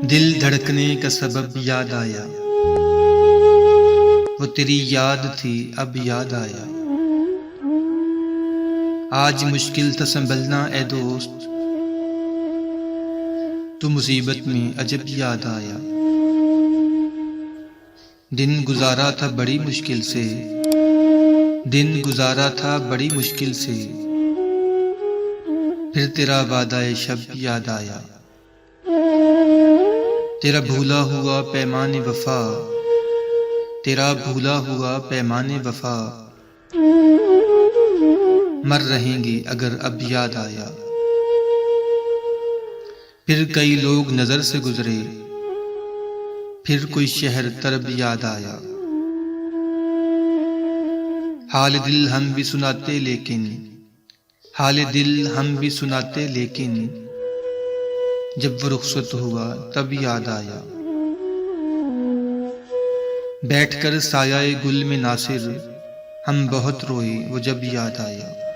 दिल धड़कने का सबब याद आया, वो तेरी याद थी अब याद आया। आज मुश्किल था संभलना ए दोस्त, तू मुसीबत में अजब याद आया। दिन गुजारा था बड़ी मुश्किल से, दिन गुजारा था बड़ी मुश्किल से, फिर तेरा वादा शब याद आया। तेरा भूला हुआ पैमाने वफा, तेरा भूला हुआ पैमाने वफा, मर रहेंगे अगर अब याद आया। फिर कई लोग नजर से गुजरे, फिर कोई शहर तरब याद आया। हाल दिल हम भी सुनाते लेकिन, हाल दिल हम भी सुनाते लेकिन, जब वो रुखसत हुआ तब याद आया। बैठकर साया गुल में नासिर हम बहुत रोए वो जब याद आया।